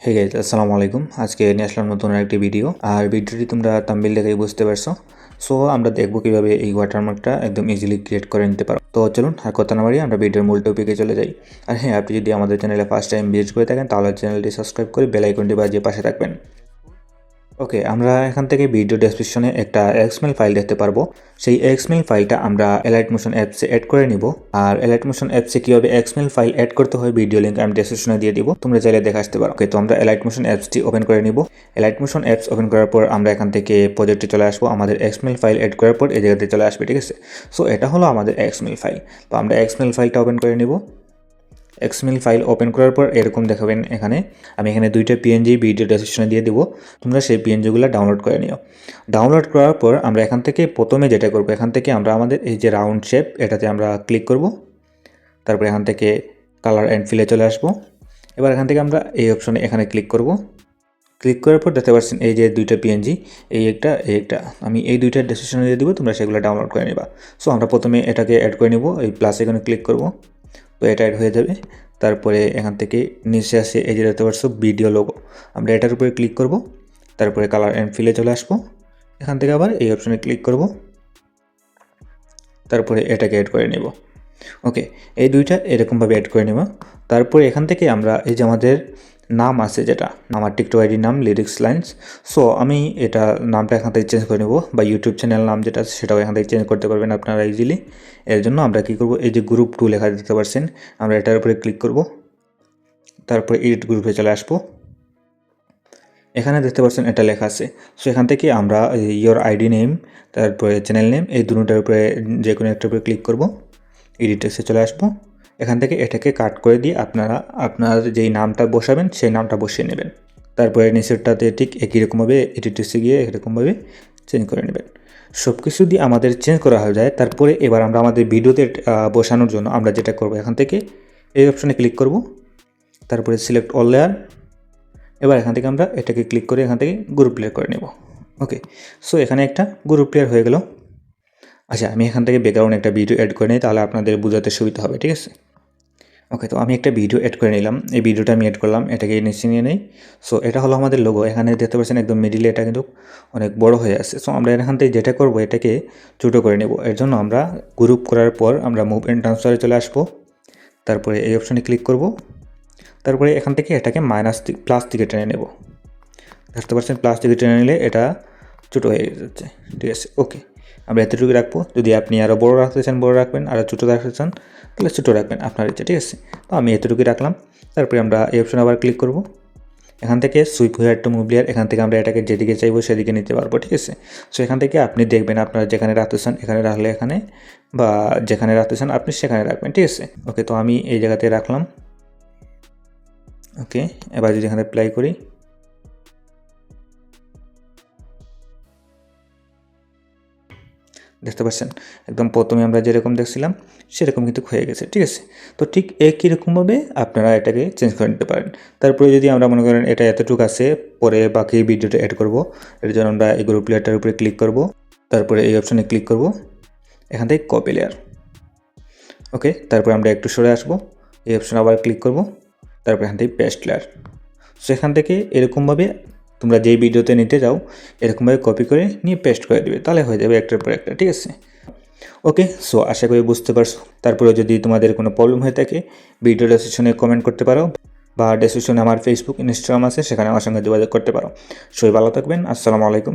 Hey guys, আসসালামু আলাইকুম। আজকে নিয়ে আসলাম নতুন আরেকটি ভিডিও। আর ভিডিওটি তোমরা থাম্বনেল দেখেই বুঝতে পারছো। সো আমরা দেখবো কিভাবে এই ওয়াটারমার্কটা একদম ইজিলি ক্রিয়েট করে নিতে পারো। তো চলুন আর কথা না বাড়িয়ে আমরা ভিডিওর মূল টপিকে চলে যাই। আর হ্যাঁ, আপনি যদি আমাদের চ্যানেলে ফার্স্ট টাইম ভিজিট করে থাকেন তাহলে চ্যানেলটি সাবস্ক্রাইব করে বেল আইকনটি বাজিয়ে পাশে থাকবেন। ওকে, আমরা এখান থেকে ভিডিও ডেসক্রিপশনে একটা এক্সএমএল ফাইল দেখতে পারবো। সেই এক্সএমএল ফাইলটা আমরা এলাইট মোশন অ্যাপসে অ্যাড করে নিব। আর এলাইট মোশন অ্যাপসে কীভাবে এক্সএমএল ফাইল অ্যাড করতে হয় ভিডিও লিঙ্ক আমি ডেসক্রিপশনে দিয়ে দিব, তোমরা চাইলে দেখে আসতে পারো। ওকে, তো আমরা এলাইট মোশন অ্যাপসটি ওপেন করে নিব। এলাইট মোশন অ্যাপস ওপেন করার পর আমরা এখান থেকে প্রজেক্টে চলে আসবো। আমাদের এক্সএমএল ফাইল অ্যাড করার পর এই জায়গাতে চলে আসবে, ঠিক আছে। সো এটা হলো আমাদের এক্সএমএল ফাইল। তো আমরা এক্সএমএল ফাইলটা ওপেন করে নিব। এক্সএমএল ফাইল ওপেন করার পর এরকম দেখাবেন। আমি এখানে দুইটা পিএনজি ভিডিও ডেসক্রিপশনে দিয়ে দেবো, তোমরা সেই পিএনজিগুলো ডাউনলোড করে নিও। ডাউনলোড করার পর আমরা এখান থেকে প্রথমে যেটা করব, এখান থেকে আমরা আমাদের এই যে রাউন্ড শেপ এটাতে আমরা ক্লিক করব। তারপর এখান থেকে কালার অ্যান্ড ফিলে চলে আসবো। এবার এখান থেকে আমরা এই অপশনে এখানে ক্লিক করব। ক্লিক করার পর দেখতে পাচ্ছেন এই যে দুইটা পিএনজি, এই একটা আমি এই দুইটা ডেসক্রিপশনে দিয়ে দিব, তোমরা সেগুলো ডাউনলোড করে নিবা। সো আমরা প্রথমে এটাকে অ্যাড করে নিব। এই প্লাস এখানে ক্লিক করব, তো এটা অ্যাড হয়ে যাবে। তারপরে এখান থেকে নিচে আসে এই যে দেখতে পাচ্ছ ভিডিও লোগো, আমরা এটার উপরে ক্লিক করব। তারপরে কালার অ্যান্ড ফিলে চলে আসবো। এখান থেকে আবার এই অপশনে ক্লিক করব। তারপরে এটাকে অ্যাড করে নেব। ওকে, এই দুইটা এরকমভাবে অ্যাড করে নেব। তারপরে এখান থেকে আমরা এই যে আমাদের নাম আছে, যেটা আমার টিকটক আইডির নাম লিরিক্স লাইন্স। সো আমি এটা নামটা এখান থেকে চেঞ্জ করে নেব, বা ইউটিউব চ্যানেল নাম যেটা আছে সেটাও এখান থেকে চেঞ্জ করতে পারবেন আপনারা ইজিলি। এর জন্য আমরা কী করব, এই যে গ্রুপ 2 লেখা দিতে পারছেন, আমরা এটার উপরে ক্লিক করব। তারপরে এডিট গ্রুপে চলে আসবো। এখানে দেখতে পাচ্ছেন এটা লেখা আছে। সো এখান থেকে আমরা ইয়োর আইডি নেম, তারপরে চ্যানেল নেম, এই দুটোটার উপরে যে কোনো একটার উপরে ক্লিক করব। এডিট টেক্সটে চলে আসবো। এখান থেকে এটাকে কাট করে দিয়ে আপনারা আপনার যেই নামটা বসাবেন সেই নামটা বসিয়ে নেবেন। তারপরে নিচেরটাতে ঠিক একই রকমভাবে এডিট টেক্সটে গিয়ে এরকমভাবে চেঞ্জ করে নেবেন। সব কিছু দিয়ে আমাদের চেঞ্জ করা হয়ে যায়। তারপরে এবার আমরা আমাদের ভিডিওতে বসানোর জন্য আমরা যেটা করব, এখান থেকে এই অপশনে ক্লিক করব। তারপরে সিলেক্ট অল লেয়ার। এবার এখান থেকে আমরা এটাকে ক্লিক করে এখান থেকে গ্রুপ প্লেয়ার করে নেব। ওকে, সো এখানে একটা গ্রুপ প্লেয়ার হয়ে গেল। আচ্ছা, আমি এখান থেকে ব্যাকগ্রাউন্ড একটা ভিডিও অ্যাড করে নিই, তাহলে আপনাদের বোঝাতে সুবিধা হবে, ঠিক আছে। ওকে, তো আমি একটা ভিডিও অ্যাড করে নিলাম। এই ভিডিওটা আমি অ্যাড করলাম, এটাকে নিচে নিয়ে নেই। সো এটা হলো আমাদের লোগো। এখানে দেখতে পাচ্ছেন একদম মিডিলে এটা কিন্তু অনেক বড় হয়ে আছে। সো আমরা এখান থেকে যেটা করব, এটাকে ছোটো করে নেব। এর জন্য আমরা গ্রুপ করার পর আমরা মুভ অ্যান্ড ট্রান্সফারে চলে আসবো। তারপরে এই অপশানে ক্লিক করব। তারপরে এখান থেকে এটাকে প্লাস দিকে টেনে নেব। দেখতে পাচ্ছেন প্লাস দিকে টেনে নিলে এটা ছোটো হয়ে যাচ্ছে, ঠিক আছে। ওকে, আমরা এতটুকু রাখবো। যদি আপনি আরও বড়ো রাখতে চান বড়ো রাখবেন, আরও ছোটো রাখতে চান তাহলে ছোটো রাখবেন, আপনার ইচ্ছা, ঠিক আছে। তো আমি এতটুকুই রাখলাম। তারপরে আমরা এই অপশনে আবার ক্লিক করব। এখান থেকে sweep hair to move layer, এখান থেকে আমরা এটাকে যেদিকে চাইবো সেদিকে নিতে পারবো, ঠিক আছে। সো এখান থেকে আপনি দেখবেন আপনারা যেখানে রাখতে চান এখানে রাখলে এখানে, বা যেখানে রাখতে চান আপনি সেখানে রাখবেন, ঠিক আছে। ওকে, তো আমি এই জায়গাতে রাখলাম। ওকে, এবার যদি এখানে প্লাই করি, দেখতে পাচ্ছেন একদম প্রথমে আমরা যেরকম দেখছিলাম সেরকম কিন্তু হয়ে গেছে, ঠিক আছে। তো ঠিক একই রকমভাবে আপনারা এটাকে চেঞ্জ করে নিতে পারেন। তারপরে যদি আমরা মনে করেন এটা এতটুকু আছে, পরে বাকি ভিডিওটা অ্যাড করব, এর জন্য আমরা এই গ্রুপ লেয়ারটার উপরে ক্লিক করব। তারপরে এই অপশানে ক্লিক করব, এখান থেকে কপি লেয়ার। ওকে, তারপর আমরা একটু সরে আসবো, এই অপশানে আবার ক্লিক করব। তারপর এখান থেকে পেস্ট লেয়ার। সো এখান থেকে এরকমভাবে তোমরা যেই ভিডিওতে নিতে যাও এরকমভাবে কপি করে নিয়ে পেস্ট করে দেবে, তাহলে হয়ে যাবে একটার পর একটা, ঠিক আছে। ওকে, সো আশা করি বুঝতে পারছো। তারপরে যদি তোমাদের কোনো প্রবলেম হয়ে থাকে ভিডিও ডেসক্রিপশনে কমেন্ট করতে পারো, বা ডেসক্রিপশনে আমার ফেসবুক ইনস্টাগ্রাম আছে, সেখানে আমার সঙ্গে যোগাযোগ করতে পারো। সবাই ভালো থাকবেন। আসসালামু আলাইকুম।